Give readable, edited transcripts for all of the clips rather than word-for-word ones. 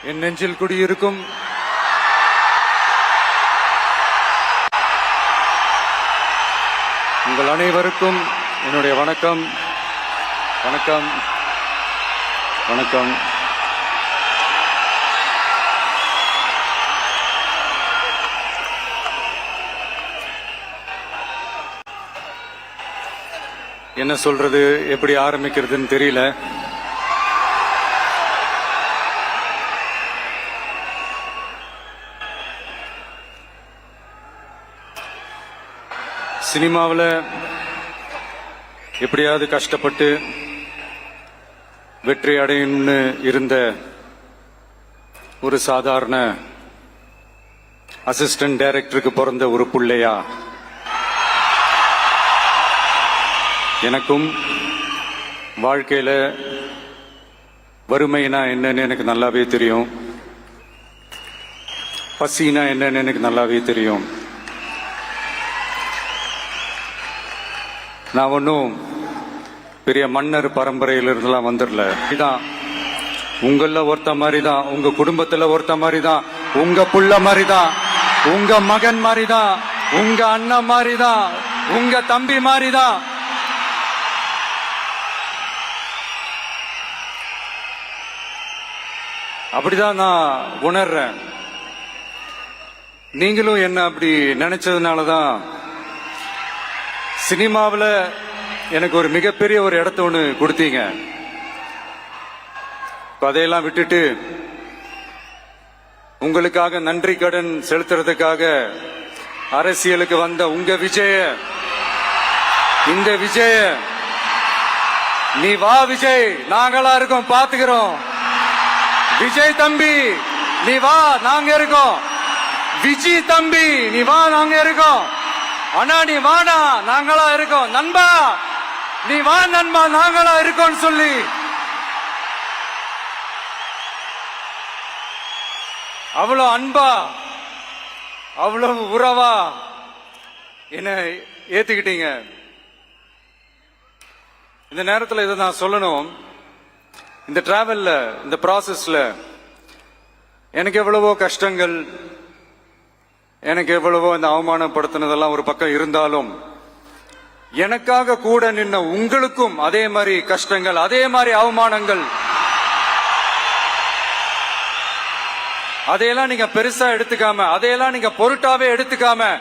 என் நெஞ்சில் குடியிருக்கும் உங்கள் அனைவருக்கும் என்னுடைய வணக்கம். வணக்கம் வணக்கம். என்ன சொல்றது, எப்படி ஆரம்பிக்கிறதுன்னு தெரியல. சினிமாவில் எப்படியாவது கஷ்டப்பட்டு வெற்றி அடையணும்னு இருந்த ஒரு சாதாரண அசிஸ்டன்ட் டைரக்டருக்கு பிறந்த ஒரு புள்ளையா எனக்கும் வாழ்க்கையில வறுமைனா என்னன்னு எனக்கு நல்லாவே தெரியும், பசினா என்னன்னு எனக்கு நல்லாவே தெரியும். நான் ஒன்னும் பெரிய மன்னர் பரம்பரையிலிருந்துலாம் வந்துடல. இதான் உங்கள ஒருத்த மாதிரி தான், உங்க குடும்பத்துல ஒருத்த மாதிரி தான், உங்க புள்ள மாதிரி தான், உங்க மகன் மாதிரி தான், உங்க அண்ணன் மாதிரி தான், உங்க தம்பி மாதிரி தான். அப்படிதான் நான் உணர்றேன். நீங்களும் என்ன அப்படி நினைச்சதுனாலதான் சினிமாவில் எனக்கு ஒரு மிகப்பெரிய ஒரு இடத்த ஒன்று கொடுத்தீங்க. அதையெல்லாம் விட்டுட்டு உங்களுக்காக நன்றி கடன் செலுத்துறதுக்காக அரசியலுக்கு வந்த உங்க விஜய, இந்த விஜய, நீ வா விஜய், நாங்களா இருக்கோம், பாத்துக்கிறோம். விஜய் தம்பி நீ வா, நாங்க இருக்கோம். விஜய் தம்பி நீ வா, நாங்க இருக்கோம். அண்ணா நீ வாடா, நாங்களா இருக்கோம். நண்பா நீ வா நண்பா, நாங்களா இருக்கோம் சொல்லி அவ்வளவு அன்பா, அவ்வளவு உறவா என்ன ஏத்துக்கிட்டீங்க. இந்த நேரத்தில் இதை நான் சொல்லணும். இந்த டிராவல்ல, இந்த ப்ராசஸ்ல எனக்கு எவ்வளவோ கஷ்டங்கள், எனக்கு எவ்வளவோ இந்த அவமானப்படுத்தினதெல்லாம் ஒரு பக்கம் இருந்தாலும், எனக்காக கூட நின்ன உங்களுக்கும் அதே மாதிரி கஷ்டங்கள், அதே மாதிரி அவமானங்கள், அதையெல்லாம் நீங்க பெருசா எடுத்துக்காம, அதையெல்லாம் நீங்க பொருட்டாவே எடுத்துக்காம,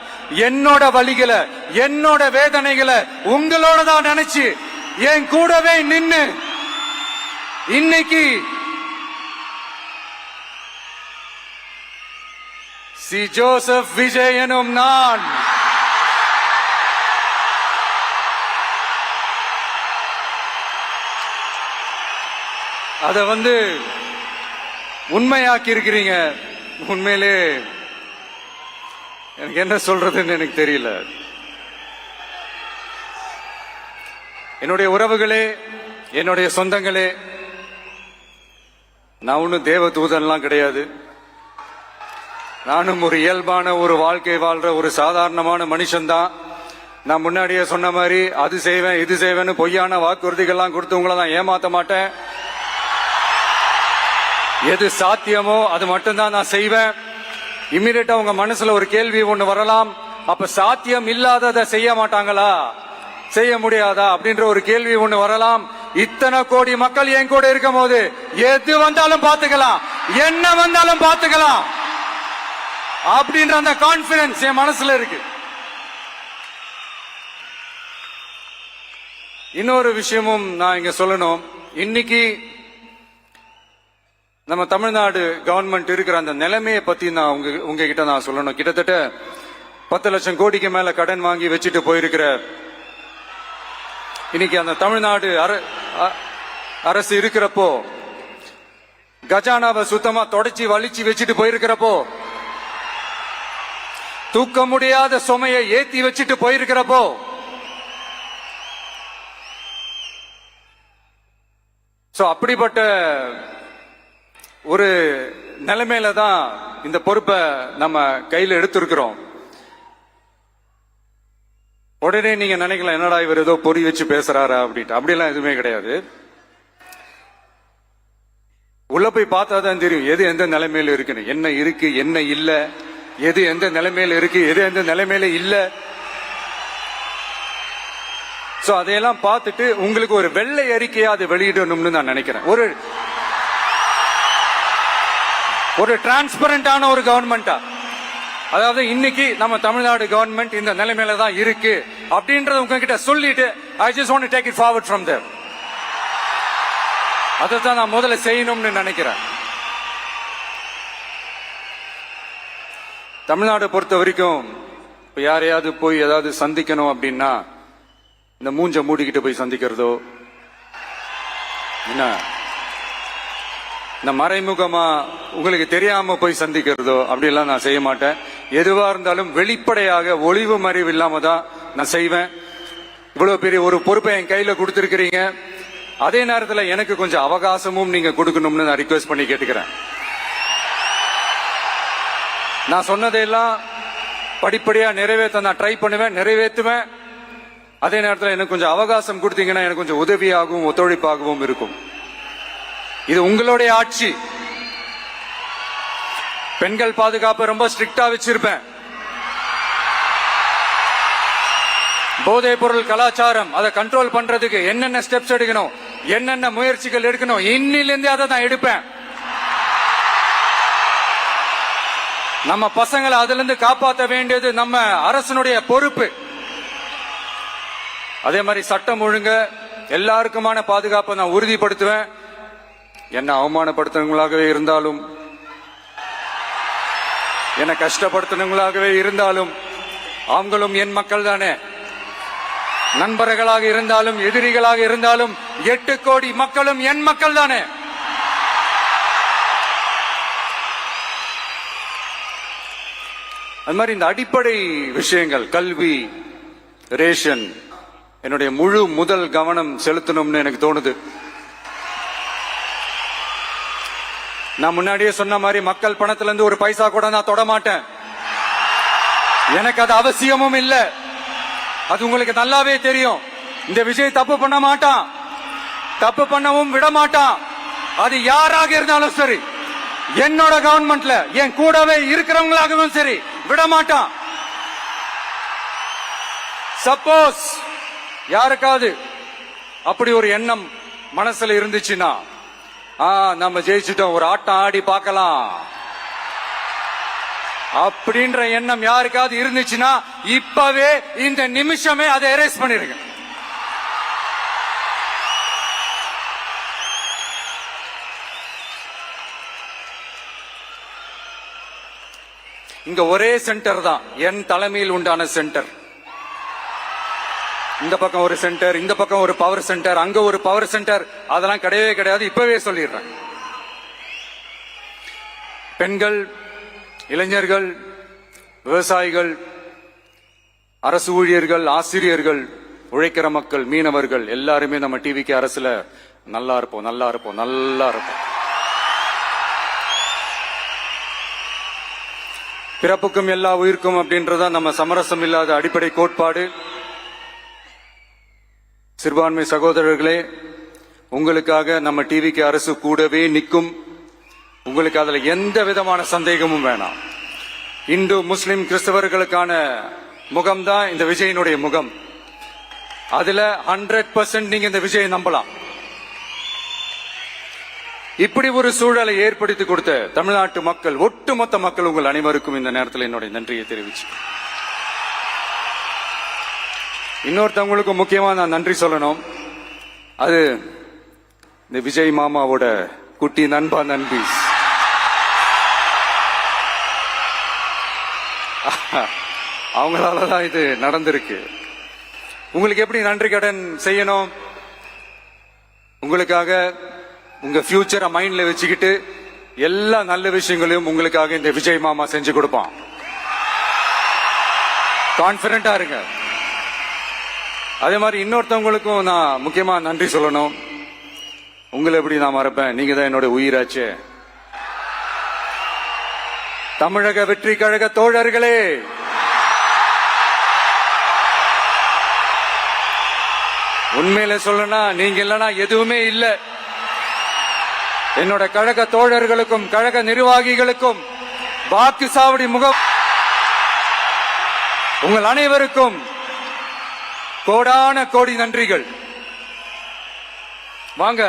என்னோட வலிகளை, என்னோட வேதனைகளை உங்களோட தான் நினைச்சு என் கூடவே நின்னு இன்னைக்கு சி ஜோசப் விஜய் எனும் நான் அத உண்மையாக்கி இருக்கிறீங்க. உண்மையிலே எனக்கு என்ன சொல்றதுன்னு எனக்கு தெரியல. என்னுடைய உறவுகளே, என்னுடைய சொந்தங்களே, நான் ஒன்னும் தேவ தூதன்லாம் கிடையாது. நானும் ஒரு இயல்பான ஒரு வாழ்க்கை வாழ்ற ஒரு சாதாரணமான மனுஷன்தான். நான் முன்னாடியே சொன்ன மாதிரி அது செய்வேன் இது செய்வேன்னு பொய்யான வாக்குறுதிகள்லாம் கொடுத்து உங்களை நான் ஏமாத்த மாட்டேன். எது சாத்தியமோ அது மட்டும்தான் நான் செய்வேன். இம்மிடியட்டா உங்க மனசுல ஒரு கேள்வி ஒண்ணு வரலாம், அப்ப சாத்தியம் இல்லாததை செய்ய மாட்டாங்களா, செய்ய முடியாதா அப்படின்ற ஒரு கேள்வி ஒண்ணு வரலாம். இத்தனை கோடி மக்கள் என் கூட இருக்கும் போது எது வந்தாலும் பாத்துக்கலாம், என்ன வந்தாலும் பாத்துக்கலாம் அப்படின்ற அந்த கான்பிடன்ஸ் என் மனசுல இருக்கு. இன்னொரு விஷயமும் நான் இங்க சொல்லணும். இன்னைக்கு நம்ம தமிழ்நாடு கவர்மெண்ட் இருக்கிற அந்த நிலைமையை பத்தி நான் உங்ககிட்ட நான் சொல்லணும். கிட்டத்தட்ட 10 லட்சம் கோடிக்கு மேல கடன் வாங்கி வச்சுட்டு போயிருக்கிற இன்னைக்கு அந்த தமிழ்நாடு அரசு இருக்கிறப்போ, கஜானாவை சுத்தமா தொடச்சி வலிச்சு வச்சுட்டு போயிருக்கிறப்போ, தூக்க முடியாத சுமையை ஏத்தி வச்சுட்டு போயிருக்கிறப்போ, அப்படிப்பட்ட ஒரு நிலைமையில தான் இந்த பொறுப்பை நம்ம கையில் எடுத்திருக்கிறோம். உடனே நீங்க நினைக்கலாம், என்னடா இவர் ஏதோ பொறி வச்சு பேசுறாரா அப்படின்ட்டு. அப்படிலாம் எதுவுமே கிடையாது. உள்ள போய் பார்த்தா தான் தெரியும் எது எந்த நிலைமையில இருக்குன்னு, என்ன இருக்கு என்ன இல்ல, எது எந்த நிலைமையில இருக்கு எது எந்த நிலைமையில இல்ல. சோ அதையெல்லாம் பார்த்துட்டு உங்களுக்கு ஒரு வெள்ளை அறிக்கையா அதை வெளியிடணும்னு நான் நினைக்கிறேன். ஒரு டிரான்ஸ்பரண்டான ஒரு கவர்மெண்டா, அதாவது இன்னைக்கு நம்ம தமிழ்நாடு கவர்மெண்ட் இந்த நிலைமையில தான் இருக்கு அப்படின்றத உங்ககிட்ட சொல்லிட்டு I just want to take it forward from there. அதைத்தான் நான் முதல்ல செய்யணும்னு நினைக்கிறேன். தமிழ்நாடு பொறுத்த வரைக்கும் இப்ப யாரையாவது போய் ஏதாவது சந்திக்கணும் அப்படின்னா இந்த மூஞ்ச மூடிக்கிட்டு போய் சந்திக்கிறதோ, என்ன இந்த மறைமுகமா உங்களுக்கு தெரியாம போய் சந்திக்கிறதோ அப்படிலாம் நான் செய்ய மாட்டேன். எதுவா இருந்தாலும் வெளிப்படையாக ஒளிவு மறைவு இல்லாம தான் நான் செய்வேன். இவ்வளவு பெரிய ஒரு பொறுப்பை என் கையில கொடுத்திருக்கிறீங்க, அதே நேரத்தில் எனக்கு கொஞ்சம் அவகாசமும் நீங்க கொடுக்கணும்னு நான் ரிக்வெஸ்ட் பண்ணி கேட்டுக்கிறேன். நான் சொன்னதையெல்லாம் படிப்படியா நிறைவேற்ற நான் ட்ரை பண்ணுவேன், நிறைவேற்றுவேன். அதே நேரத்தில் எனக்கு கொஞ்சம் அவகாசம் கொடுத்தீங்கன்னா எனக்கு கொஞ்சம் உதவியாகவும் ஒத்துழைப்பாகவும் இருக்கும். இது உங்களுடைய ஆட்சி. பெண்கள் பாதுகாப்பு ரொம்ப ஸ்ட்ரிக்டா வச்சிருப்பேன். போதைப் பொருள் கலாச்சாரம் அதை கண்ட்ரோல் பண்றதுக்கு என்னென்ன ஸ்டெப்ஸ் எடுக்கணும், என்னென்ன முயற்சிகள் எடுக்கணும், இன்னிலிருந்தே அதை நான் எடுப்பேன். நம்ம பசங்களை அதுல இருந்து காப்பாற்ற வேண்டியது நம்ம அரசனுடைய பொறுப்பு. அதே மாதிரி சட்டம் ஒழுங்கு எல்லாருக்குமான பாதுகாப்பை நான் உறுதிப்படுத்துவேன். என்ன அவமானப்படுத்துறவங்களாகவே இருந்தாலும், என்ன கஷ்டப்படுத்துறவங்களாகவே இருந்தாலும், அவங்களும் என் மக்கள் தானே. நண்பர்களாக இருந்தாலும் எதிரிகளாக இருந்தாலும் 8 கோடி மக்களும் என் மக்கள் தானே. அது மாதிரி இந்த அடிப்படை விஷயங்கள், கல்வி, ரேஷன், என்னுடைய முழு முதல் கவனம் செலுத்தணும்னு எனக்கு தோணுது. நான் முன்னாடியே சொன்ன மாதிரி மக்கள் பணத்துல இருந்து ஒரு பைசா கூட நான் தொட மாட்டேன். எனக்கு அது அவசியமும் இல்லை. அது உங்களுக்கு நல்லாவே தெரியும். இந்த விஜய் தப்பு பண்ண மாட்டான், தப்பு பண்ணவும் விட மாட்டான். அது யாராக இருந்தாலும் சரி, என்னோட கவர்மெண்ட்ல என் கூடவே இருக்கிறவங்களாகவும் சரி விட மாட்டான். சப்போஸ் யாருக்காவது அப்படி ஒரு எண்ணம் மனசுல இருந்துச்சுன்னா, நம்ம ஜெயிச்சுட்டோம், ஒரு ஆட்டம் ஆடி பார்க்கலாம் அப்படின்ற எண்ணம் யாருக்காவது இருந்துச்சுன்னா இப்பவே இந்த நிமிஷமே அதை எரேஸ் பண்ணிருங்க. இங்க ஒரே சென்டர் தான், என் தலைமையில் உண்டான சென்டர். இந்த பக்கம் ஒரு சென்டர், இந்த பக்கம் ஒரு பவர் சென்டர், அங்க ஒரு பவர் சென்டர், அதெல்லாம் கிடையவே கிடையாது. இப்பவே சொல்லிடுறேன். பெண்கள், இளைஞர்கள், விவசாயிகள், அரசு ஊழியர்கள், ஆசிரியர்கள், உழைக்கிற மக்கள், மீனவர்கள் எல்லாருமே நம்ம டிவிக்கு அரசுல நல்லா இருப்போம், நல்லா இருப்போம், நல்லா இருப்போம். பிறப்புக்கும் எல்லா உயிர்க்கும் அப்படின்றதா நம்ம சமரசம் இல்லாத அடிப்படை கோட்பாடு. சிறுபான்மை சகோதரர்களே, உங்களுக்காக நம்ம டிவிக்கு அரசு கூடவே நிற்கும். உங்களுக்கு அதுல எந்த விதமான சந்தேகமும் வேணாம். இந்து, முஸ்லிம், கிறிஸ்தவர்களுக்கான முகம்தான் இந்த விஜயனுடைய முகம். அதுல 100% நீங்க இந்த விஜயை நம்பலாம். இப்படி ஒரு சூழலை ஏற்படுத்தி கொடுத்த தமிழ்நாட்டு மக்கள், ஒட்டுமொத்த மக்கள், உங்கள் அனைவருக்கும் இந்த நேரத்தில் என்னுடைய நன்றியை தெரிவிச்சு, இன்னொருத்தவங்களுக்கு முக்கியமா நான் நன்றி சொல்லணும். அது இந்த விஜய் மாமாவோட குட்டி நண்பா, நண்பி. அவங்களாலதான் இது நடந்திருக்கு. உங்களுக்கு எப்படி நன்றி கடன் செய்யணும்? உங்களுக்காக உங்க ஃபியூச்சரை மைண்ட்ல வச்சுக்கிட்டு எல்லா நல்ல விஷயங்களையும் உங்களுக்காக இந்த விஜய் மாமா செஞ்சு கொடுப்பான். கான்பிடண்டா இருங்க. அதே மாதிரி இன்னொருத்தவங்களுக்கும் நான் முக்கியமா நன்றி சொல்லணும். உங்களை எப்படி நான் மறப்பேன்? நீங்க தான் என்னோட உயிராச்சே. தமிழக வெற்றி கழக தோழர்களே, உண்மையில சொல்லனா நீங்க இல்லனா எதுவுமே இல்ல. என்னோட கழக தோழர்களுக்கும் கழக நிர்வாகிகளுக்கும் வாக்கு சாவடி உங்கள் அனைவருக்கும் கோடான கோடி நன்றிகள். வாங்க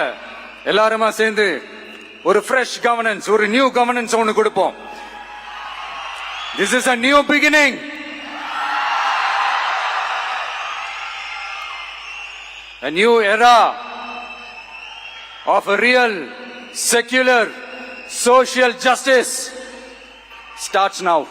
எல்லாருமா சேர்ந்து ஒரு ஃப்ரெஷ் கவர்னன்ஸ், ஒரு நியூ கவர்னன்ஸ் ஒன்னு கொடுப்போம். This is a new beginning. A new era of a real, secular, social justice starts now.